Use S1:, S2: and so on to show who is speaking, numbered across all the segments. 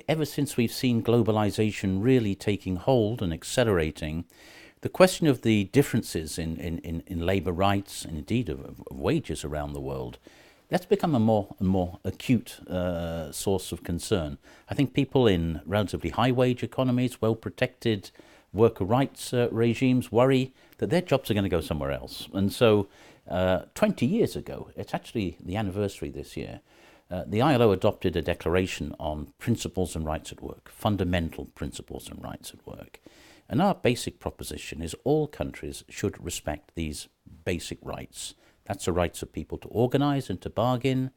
S1: Ever since we've seen globalization really taking hold and accelerating, the question of the differences in labour rights and indeed of wages around the world, that's become a more and more acute source of concern. I think people in relatively high wage economies, well protected worker rights regimes worry that their jobs are going to go somewhere else. And so 20 years ago, it's actually the anniversary this year, the ILO adopted a declaration on principles and rights at work, fundamental principles and rights at work. And our basic proposition is all countries should respect these basic rights. That's the rights of people to organise and to bargain,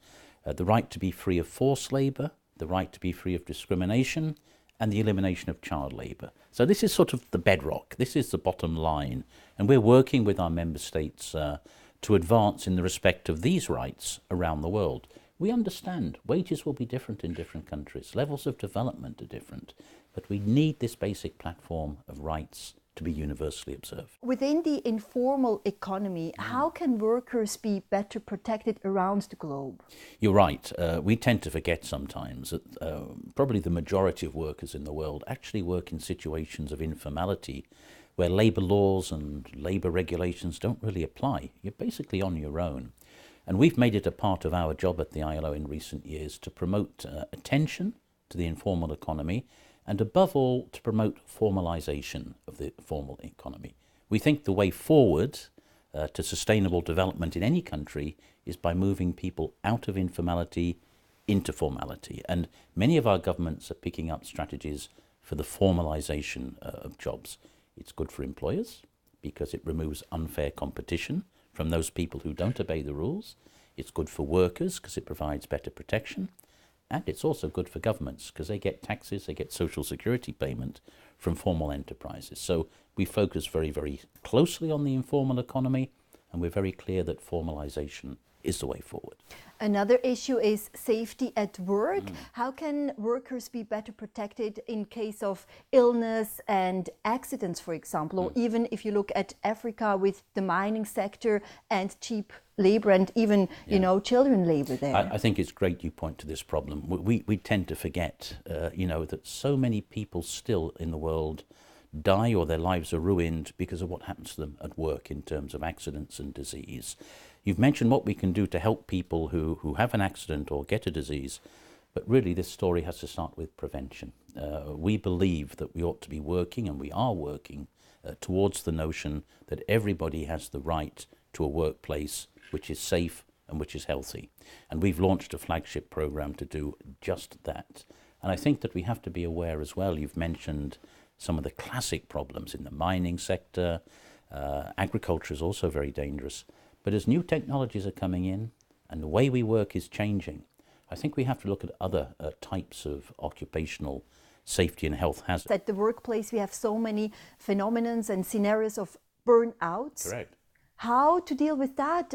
S1: the right to be free of forced labour, the right to be free of discrimination, and the elimination of child labour. So this is sort of the bedrock, this is the bottom line. And we're working with our member states to advance in the respect of these rights around the world. We understand wages will be different in different countries, levels of development are different, but we need this basic platform of rights to be universally observed.
S2: Within the informal economy, how can workers be better protected around the globe?
S1: You're right. We tend to forget sometimes that probably the majority of workers in the world actually work in situations of informality where labour laws and labour regulations don't really apply. You're basically on your own. And we've made it a part of our job at the ILO in recent years to promote attention to the informal economy and above all to promote formalization of the formal economy. We think the way forward to sustainable development in any country is by moving people out of informality into formality. And many of our governments are picking up strategies for the formalization of jobs. It's good for employers because it removes unfair competition from those people who don't obey the rules. It's good for workers because it provides better protection. And it's also good for governments because they get taxes, they get social security payment from formal enterprises. So we focus very, very closely on the informal economy, and we're very clear that formalization is the way forward.
S2: Another issue is safety at work. How can workers be better protected in case of illness and accidents, for example, or even if you look at Africa with the mining sector and cheap labor and even, children labor there?
S1: I think it's great you point to this problem. We tend to forget, that so many people still in the world die or their lives are ruined because of what happens to them at work in terms of accidents and disease. You've mentioned what we can do to help people who have an accident or get a disease, but really this story has to start with prevention. We believe that we ought to be working, and we are working, towards the notion that everybody has the right to a workplace which is safe and which is healthy. And we've launched a flagship program to do just that. And I think that we have to be aware as well, you've mentioned some of the classic problems in the mining sector. Agriculture is also very dangerous. But as new technologies are coming in and the way we work is changing, I think we have to look at other types of occupational safety and health hazards.
S2: At the workplace we have so many phenomena and scenarios of burnouts.
S1: Correct.
S2: How to deal with that?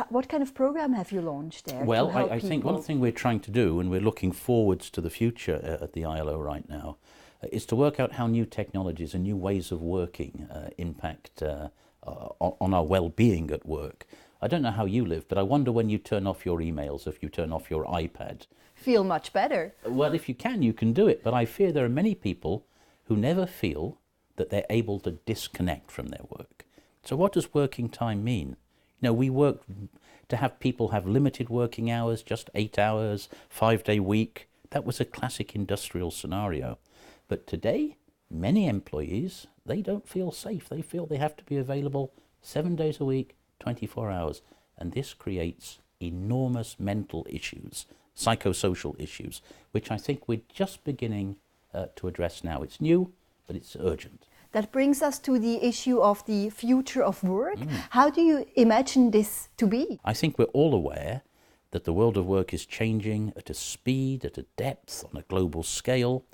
S2: What kind of program have you launched there?
S1: Well, I think one thing we're trying to do, and we're looking forwards to the future at the ILO right now, is to work out how new technologies and new ways of working impact on our well-being at work. I don't know how you live, but I wonder when you turn off your emails, if you turn off your iPad.
S2: Feel much better.
S1: Well, if you can do it, but I fear there are many people who never feel that they're able to disconnect from their work. So what does working time mean? We work to have people have limited working hours, just 8 hours, 5-day week. That was a classic industrial scenario. But today, many employees, they don't feel safe. They feel they have to be available 7 days a week, 24 hours. And this creates enormous mental issues, psychosocial issues, which I think we're just beginning to address now. It's new, but it's urgent.
S2: That brings us to the issue of the future of work. How do you imagine this to be?
S1: I think we're all aware that the world of work is changing at a speed, at a depth, on a global scale.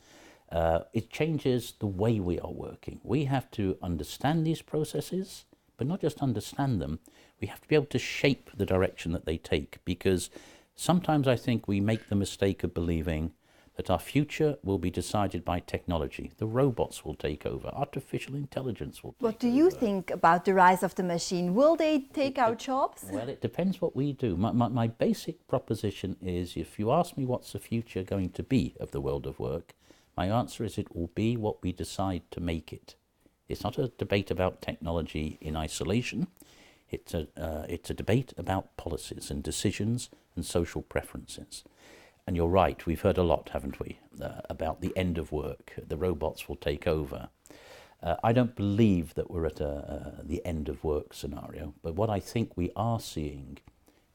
S1: It changes the way we are working. We have to understand these processes, but not just understand them. We have to be able to shape the direction that they take, because sometimes I think we make the mistake of believing that our future will be decided by technology. The robots will take over. Artificial intelligence will take over.
S2: What do you think about the rise of the machine? Will they take our jobs?
S1: Well, it depends what we do. My basic proposition is, if you ask me what's the future going to be of the world of work, my answer is it will be what we decide to make it. It's not a debate about technology in isolation. It's a debate about policies and decisions and social preferences. And you're right, we've heard a lot, haven't we, about the end of work. The robots will take over. I don't believe that we're at the end of work scenario, but what I think we are seeing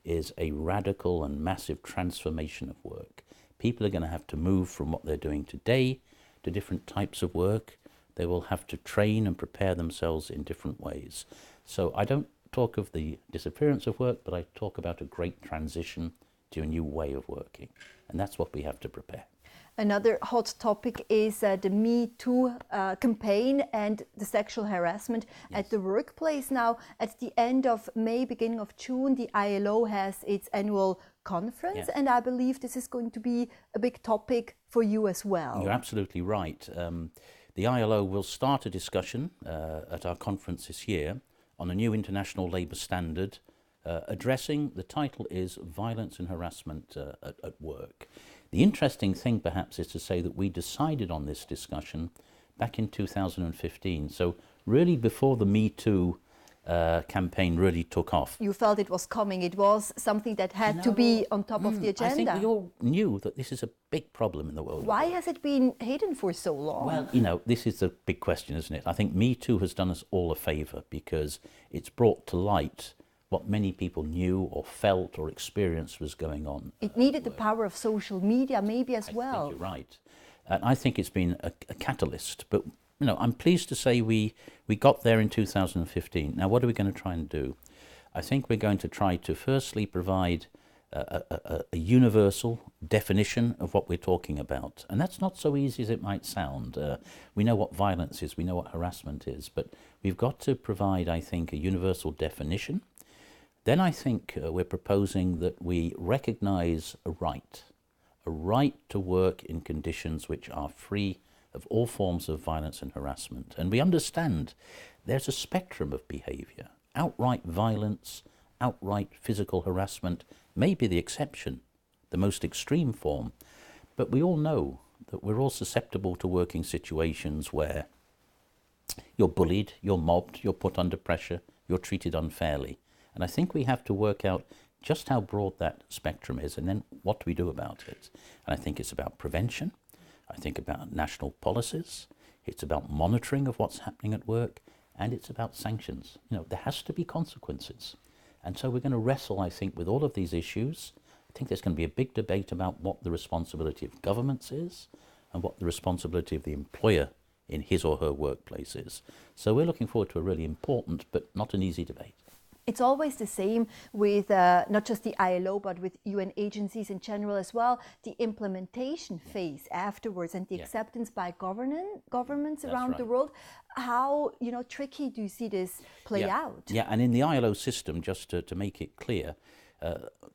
S1: is a radical and massive transformation of work. People are going to have to move from what they're doing today to different types of work. They will have to train and prepare themselves in different ways. So I don't talk of the disappearance of work, but I talk about a great transition to a new way of working. And that's what we have to prepare.
S2: Another hot topic is the Me Too campaign and the sexual harassment at the workplace. Now, at the end of May, beginning of June, the ILO has its annual conference, and I believe this is going to be a big topic for you as well.
S1: You're absolutely right. The ILO will start a discussion at our conference this year on a new international labour standard addressing, the title is Violence and Harassment at Work. The interesting thing perhaps is to say that we decided on this discussion back in 2015, so really before the Me Too campaign really took off.
S2: You felt it was coming, it was something that had to be on top of the agenda.
S1: I think we all knew that this is a big problem in the world.
S2: Why has it been hidden for so long?
S1: Well, you know, this is a big question, isn't it? I think Me Too has done us all a favour because it's brought to light what many people knew or felt or experienced was going on.
S2: It needed the power of social media maybe as well.
S1: I think you're right. And I think it's been a catalyst. But, you know, I'm pleased to say we got there in 2015. Now, what are we going to try and do? I think we're going to try to firstly provide a universal definition of what we're talking about. And that's not so easy as it might sound. We know what violence is, we know what harassment is, but we've got to provide, I think, a universal definition. Then I think we're proposing that we recognise a right to work in conditions which are free of all forms of violence and harassment. And we understand there's a spectrum of behaviour. Outright violence, outright physical harassment may be the exception, the most extreme form, but we all know that we're all susceptible to working situations where you're bullied, you're mobbed, you're put under pressure, you're treated unfairly. And I think we have to work out just how broad that spectrum is and then what do we do about it. And I think it's about prevention, I think about national policies, it's about monitoring of what's happening at work, and it's about sanctions. You know, there has to be consequences. And so we're going to wrestle, I think, with all of these issues. I think there's going to be a big debate about what the responsibility of governments is and what the responsibility of the employer in his or her workplace is. So we're looking forward to a really important but not an easy debate.
S2: It's always the same with not just the ILO, but with UN agencies in general as well, the implementation phase afterwards and the acceptance by governments around the world. How, you know, tricky do you see this play out? Yeah,
S1: and in the ILO system, just to make it clear,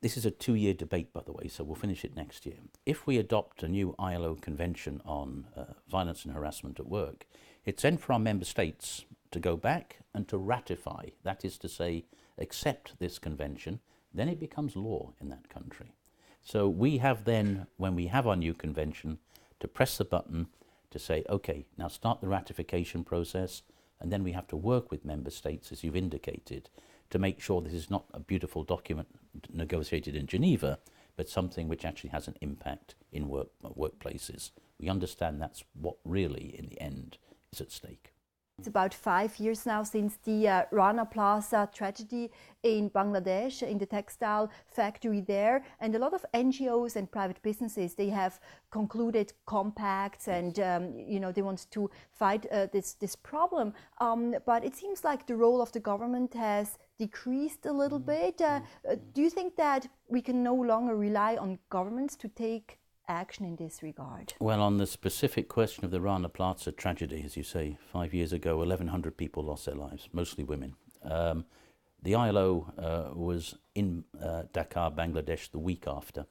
S1: this is a 2-year debate, by the way, so we'll finish it next year. If we adopt a new ILO convention on violence and harassment at work, it's then for our member states to go back and to ratify, that is to say, accept this convention, then it becomes law in that country. So we have then, when we have our new convention, to press the button to say, okay, now start the ratification process, and then we have to work with member states, as you've indicated, to make sure this is not a beautiful document negotiated in Geneva, but something which actually has an impact in workplaces. We understand that's what really, in the end, is at stake.
S2: It's about 5 years now since the RANA PLAZA tragedy in Bangladesh, in the textile factory there. And a lot of NGOs and private businesses, they have concluded compacts and, you know, they want to fight this problem. But it seems like the role of the government has decreased a little bit. Do you think that we can no longer rely on governments to take action in this regard?
S1: Well, on the specific question of the Rana Plaza tragedy, as you say, 5 years ago, 1,100 people lost their lives, mostly women. The ILO was in Dhaka, Bangladesh, the week after.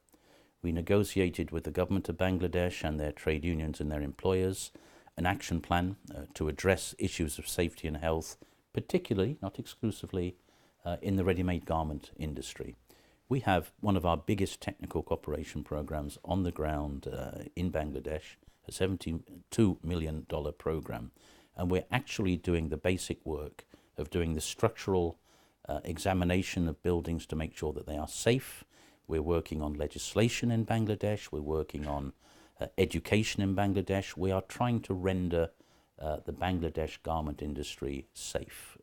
S1: We negotiated with the government of Bangladesh and their trade unions and their employers an action plan to address issues of safety and health, particularly, not exclusively, in the ready-made garment industry. We have one of our biggest technical cooperation programs on the ground in Bangladesh, a $72 million program, and we're actually doing the basic work of doing the structural examination of buildings to make sure that they are safe. We're working on legislation in Bangladesh. We're working on education in Bangladesh. We are trying to render the Bangladesh garment industry safe.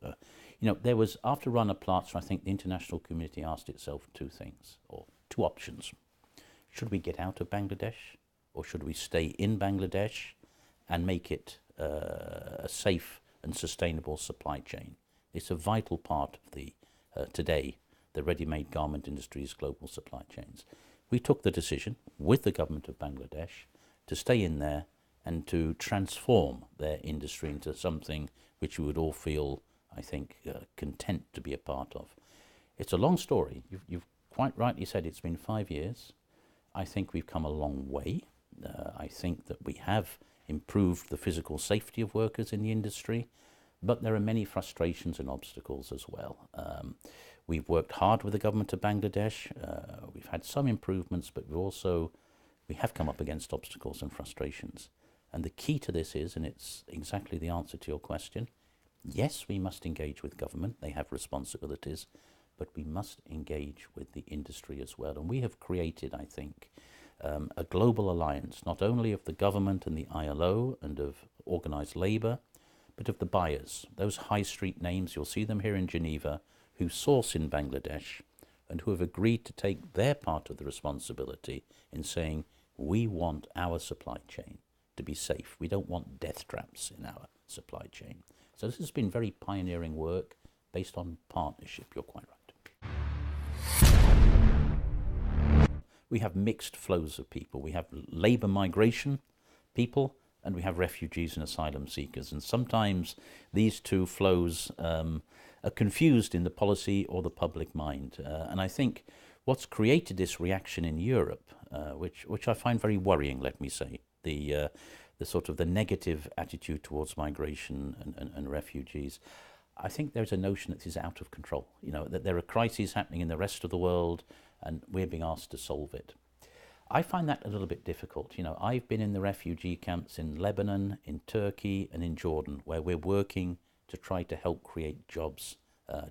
S1: There was, after Rana Plaza, I think the international community asked itself two things, or two options. Should we get out of Bangladesh, or should we stay in Bangladesh and make it a safe and sustainable supply chain? It's a vital part of the today, the ready-made garment industry's global supply chains. We took the decision with the government of Bangladesh to stay in there and to transform their industry into something which we would all feel, I think, content to be a part of. It's a long story. You've quite rightly said it's been 5 years. I think we've come a long way. I think that we have improved the physical safety of workers in the industry, but there are many frustrations and obstacles as well. We've worked hard with the government of Bangladesh. We've had some improvements, but we have come up against obstacles and frustrations. And the key to this is, and it's exactly the answer to your question, yes, we must engage with government. They have responsibilities, but we must engage with the industry as well. And we have created, I think, a global alliance, not only of the government and the ILO and of organized labor, but of the buyers, those high street names, you'll see them here in Geneva, who source in Bangladesh and who have agreed to take their part of the responsibility in saying, we want our supply chain to be safe. We don't want death traps in our supply chain. So this has been very pioneering work based on partnership, you're quite right. We have mixed flows of people. We have labor migration people, and we have refugees and asylum seekers. And sometimes these two flows are confused in the policy or the public mind. And I think what's created this reaction in Europe, which I find very worrying, let me say, the sort of the negative attitude towards migration and refugees, I think there's a notion that this is out of control, that there are crises happening in the rest of the world and we're being asked to solve it. I find that a little bit difficult. I've been in the refugee camps in Lebanon, in Turkey, and in Jordan, where we're working to try to help create jobs,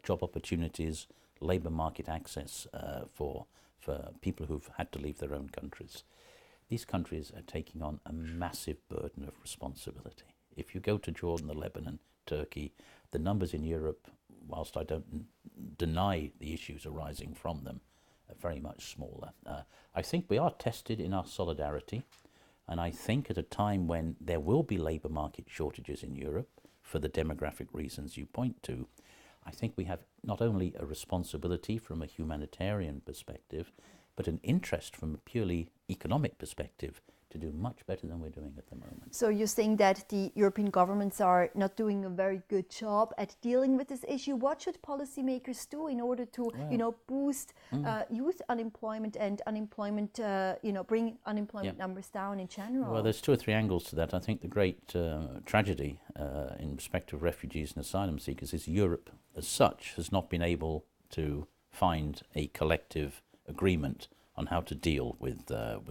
S1: job opportunities, labor market access for people who've had to leave their own countries. These countries are taking on a massive burden of responsibility. If you go to Jordan, or Lebanon, Turkey, the numbers in Europe, whilst I don't deny the issues arising from them, very much smaller. I think we are tested in our solidarity, and I think at a time when there will be labour market shortages in Europe for the demographic reasons you point to, I think we have not only a responsibility from a humanitarian perspective, but an interest from a purely economic perspective to do much better than we're doing at the moment.
S2: So you're saying that the European governments are not doing a very good job at dealing with this issue. What should policymakers do in order to, boost youth unemployment and unemployment, bring unemployment numbers down in general?
S1: Well, there's two or three angles to that. I think the great tragedy in respect of refugees and asylum seekers is Europe as such has not been able to find a collective agreement on how to deal with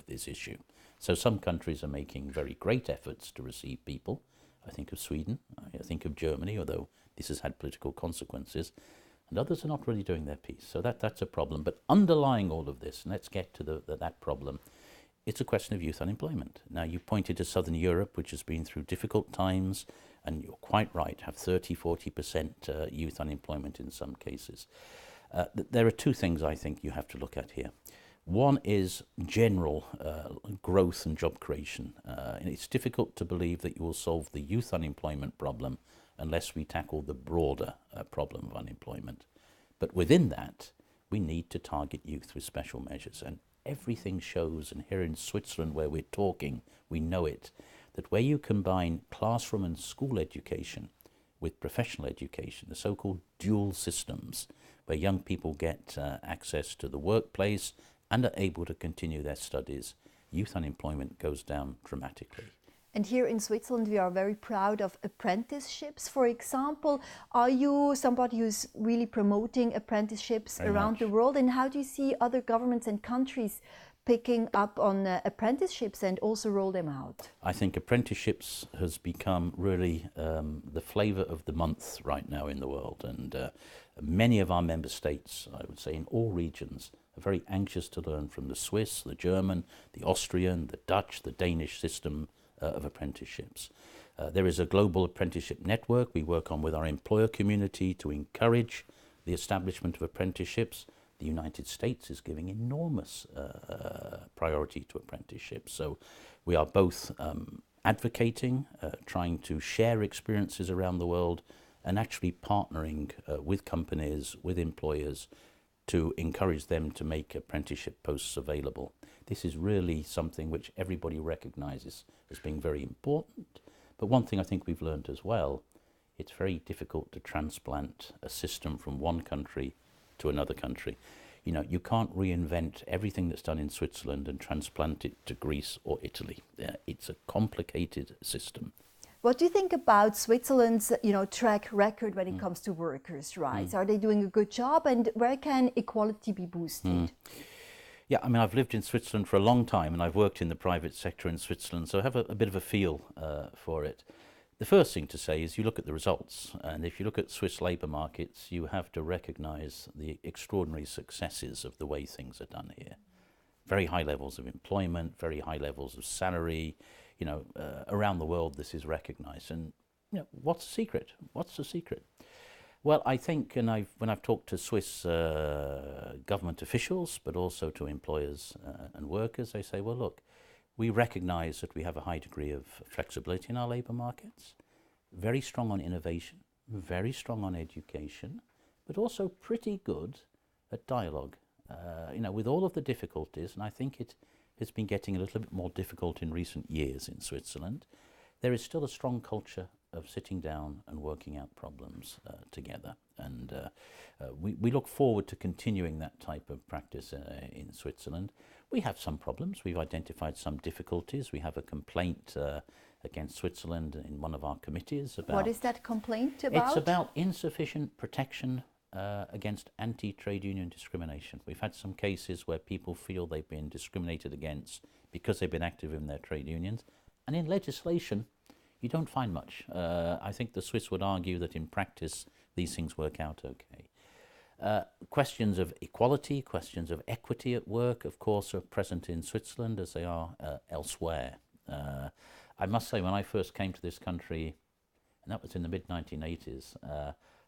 S1: this issue. So some countries are making very great efforts to receive people. I think of Sweden, I think of Germany, although this has had political consequences, and others are not really doing their piece. So that's a problem. But underlying all of this, and let's get to that problem, it's a question of youth unemployment. Now, you pointed to Southern Europe, which has been through difficult times, and you're quite right, have 30-40% youth unemployment in some cases. There are two things I think you have to look at here. One is general growth and job creation. And it's difficult to believe that you will solve the youth unemployment problem unless we tackle the broader problem of unemployment. But within that, we need to target youth with special measures. And everything shows, and here in Switzerland where we're talking, we know it, that where you combine classroom and school education with professional education, the so-called dual systems, where young people get access to the workplace and are able to continue their studies, youth unemployment goes down dramatically.
S2: And here in Switzerland, we are very proud of apprenticeships. For example, are you somebody who's really promoting apprenticeships
S1: Very
S2: around
S1: much.
S2: the world? And how do you see other governments and countries picking up on apprenticeships and also roll them out?
S1: I think apprenticeships has become really the flavour of the month right now in the world, and many of our member states, I would say in all regions, are very anxious to learn from the Swiss, the German, the Austrian, the Dutch, the Danish system of apprenticeships. There is a global apprenticeship network we work on with our employer community to encourage the establishment of apprenticeships. The United States is giving enormous priority to apprenticeships. So we are both advocating, trying to share experiences around the world, and actually partnering with companies, with employers, to encourage them to make apprenticeship posts available. This is really something which everybody recognises as being very important. But one thing I think we've learned as well, it's very difficult to transplant a system from one country to another country. You know, you can't reinvent everything that's done in Switzerland and transplant it to Greece or Italy. It's a complicated system.
S2: What do you think about Switzerland's, track record when it comes to workers' rights? Are they doing a good job, and where can equality be boosted?
S1: Yeah, I mean, I've lived in Switzerland for a long time, and I've worked in the private sector in Switzerland, so I have a bit of a feel for it. The first thing to say is you look at the results, and if you look at Swiss labour markets, you have to recognise the extraordinary successes of the way things are done here. Very high levels of employment, very high levels of salary. Around the world this is recognised. And what's the secret? What's the secret? Well, I think, and when I've talked to Swiss government officials, but also to employers and workers, they say, well, look, we recognise that we have a high degree of flexibility in our labour markets, very strong on innovation, very strong on education, but also pretty good at dialogue. With all of the difficulties, and I think it has been getting a little bit more difficult in recent years in Switzerland, there is still a strong culture of sitting down and working out problems together. And we look forward to continuing that type of practice in Switzerland. We have some problems. We've identified some difficulties. We have a complaint against Switzerland in one of our committees about...
S2: What is that complaint about?
S1: It's about insufficient protection against anti-trade union discrimination. We've had some cases where people feel they've been discriminated against because they've been active in their trade unions. And in legislation, you don't find much. I think the Swiss would argue that in practice, these things work out okay. Questions of equality, questions of equity at work, of course, are present in Switzerland as they are elsewhere. I must say, when I first came to this country, and that was in the mid-1980s,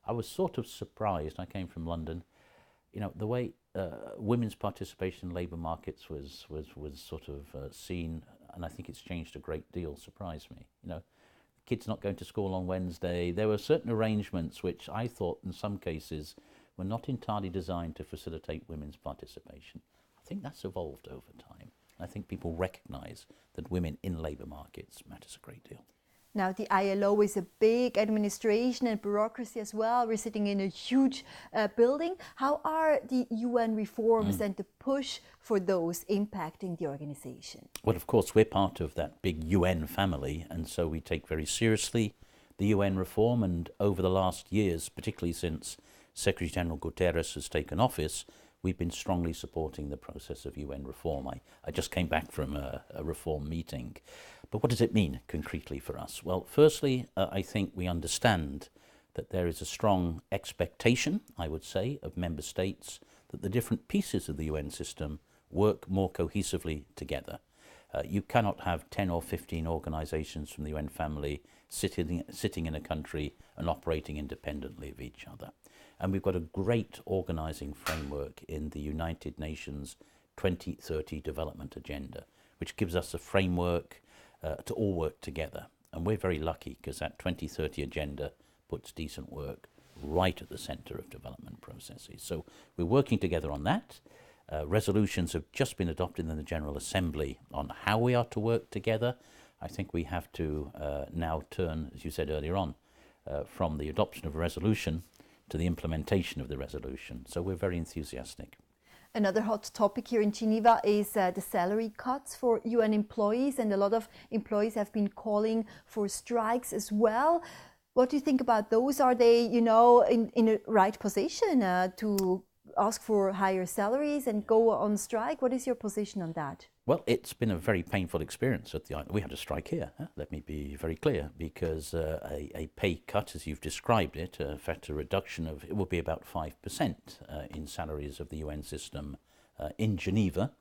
S1: I was sort of surprised. I came from London. The way women's participation in labour markets was sort of seen, and I think it's changed a great deal, surprised me. Kids not going to school on Wednesday. There were certain arrangements which I thought in some cases were not entirely designed to facilitate women's participation. I think that's evolved over time. I think people recognise that women in labour markets matters a great deal.
S2: Now, the ILO is a big administration and bureaucracy as well. We're sitting in a huge building. How are the UN reforms and the push for those impacting the organization?
S1: Well, of course, we're part of that big UN family, and so we take very seriously the UN reform. And over the last years, particularly since Secretary General Guterres has taken office, we've been strongly supporting the process of UN reform. I just came back from a reform meeting. But what does it mean concretely for us? Well, firstly, I think we understand that there is a strong expectation, I would say, of member states that the different pieces of the UN system work more cohesively together. You cannot have 10 or 15 organizations from the UN family sitting in a country and operating independently of each other. And we've got a great organizing framework in the United Nations 2030 Development Agenda, which gives us a framework to all work together. And we're very lucky because that 2030 agenda puts decent work right at the center of development processes. So we're working together on that. Resolutions have just been adopted in the General Assembly on how we are to work together. I think we have to now turn, as you said earlier on, from the adoption of a resolution to the implementation of the resolution. So we're very enthusiastic.
S2: Another hot topic here in Geneva is the salary cuts for UN employees, and a lot of employees have been calling for strikes as well. What do you think about those? Are they, in a right position to ask for higher salaries and go on strike? What is your position on that?
S1: Well, it's been a very painful experience at the ILO. We had a strike here, let me be very clear, because a pay cut, as you've described it, in fact a reduction of, it will be about 5% in salaries of the UN system in Geneva,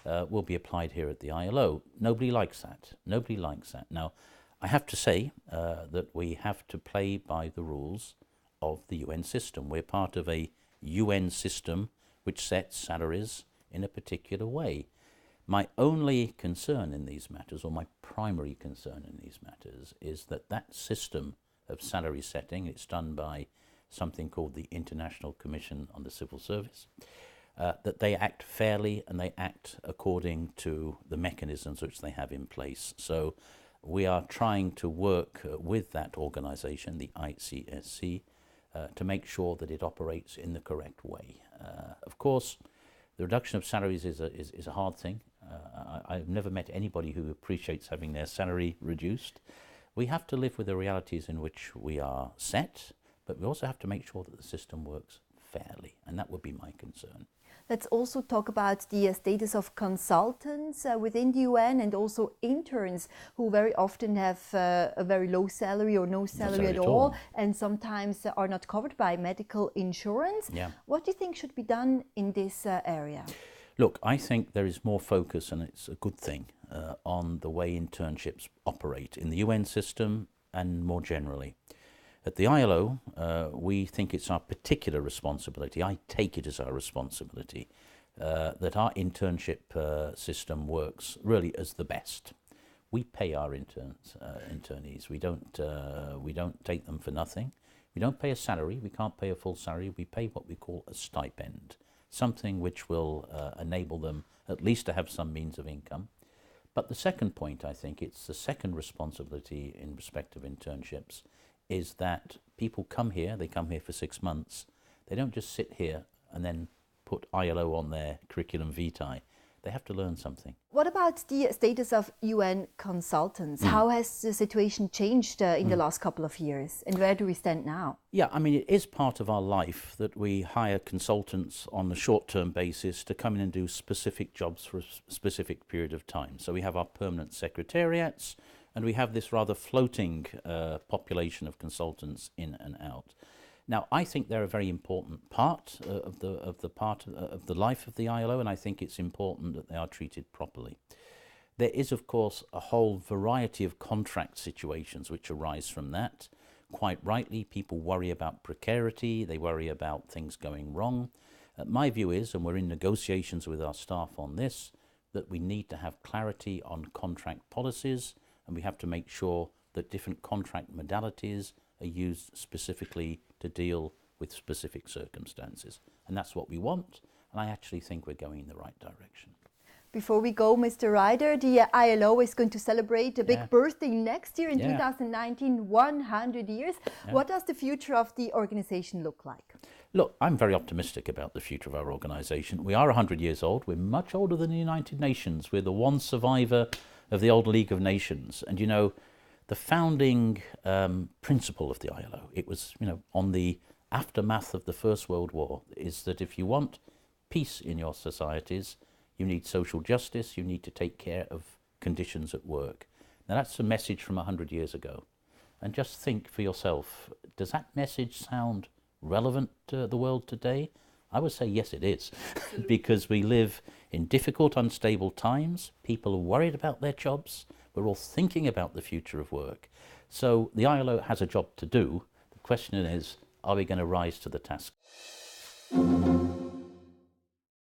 S1: will be applied here at the ILO. Nobody likes that. Nobody likes that. Now, I have to say that we have to play by the rules of the UN system. We're part of a UN system which sets salaries in a particular way. My only concern in these matters, or my primary concern in these matters, is that that system of salary setting, it's done by something called the International Commission on the Civil Service, that they act fairly and they act according to the mechanisms which they have in place. So we are trying to work with that organization, the ICSC, to make sure that it operates in the correct way. Of course, the reduction of salaries is a hard thing. I've never met anybody who appreciates having their salary reduced. We have to live with the realities in which we are set, but we also have to make sure that the system works fairly, and that would be my concern.
S2: Let's also talk about the status of consultants within the UN and also interns who very often have a very low salary or no salary at all, and sometimes are not covered by medical insurance.
S1: Yeah.
S2: What do you think should be done in this area?
S1: Look, I think there is more focus, and it's a good thing, on the way internships operate in the UN system and more generally. At the ILO, we think it's our particular responsibility, I take it as our responsibility, that our internship system works really as the best. We pay our internees. We don't take them for nothing. We don't pay a salary. We can't pay a full salary. We pay what we call a stipend, something which will enable them at least to have some means of income. But the second point, I think, it's the second responsibility in respect of internships, is that people come here, they come here for 6 months, they don't just sit here and then put ILO on their curriculum vitae. They have to learn something.
S2: What about the status of UN consultants? How has the situation changed in the last couple of years, and where do we stand now?
S1: Yeah, I mean, it is part of our life that we hire consultants on a short-term basis to come in and do specific jobs for a specific period of time. So we have our permanent secretariats, and we have this rather floating population of consultants in and out. Now, I think they're a very important part of the life of the ILO, and I think it's important that they are treated properly. There is, of course, a whole variety of contract situations which arise from that. Quite rightly, people worry about precarity, they worry about things going wrong. My view is, and we're in negotiations with our staff on this, that we need to have clarity on contract policies, and we have to make sure that different contract modalities are used specifically to deal with specific circumstances. And that's what we want, and I actually think we're going in the right direction.
S2: Before we go, Mr. Ryder, the ILO is going to celebrate a big birthday next year in 2019, 100 years. What does the future of the organization look like?
S1: Look, I'm very optimistic about the future of our organization. We are 100 years old. We're much older than the United Nations. We're the one survivor of the old League of Nations. And, you know, the founding principle of the ILO, it was, on the aftermath of the First World War, is that if you want peace in your societies, you need social justice, you need to take care of conditions at work. Now that's a message from 100 years ago. And just think for yourself, does that message sound relevant to the world today? I would say yes, it is, because we live in difficult, unstable times. People are worried about their jobs. We're all thinking about the future of work. So the ILO has a job to do. The question is, are we going to rise to the task?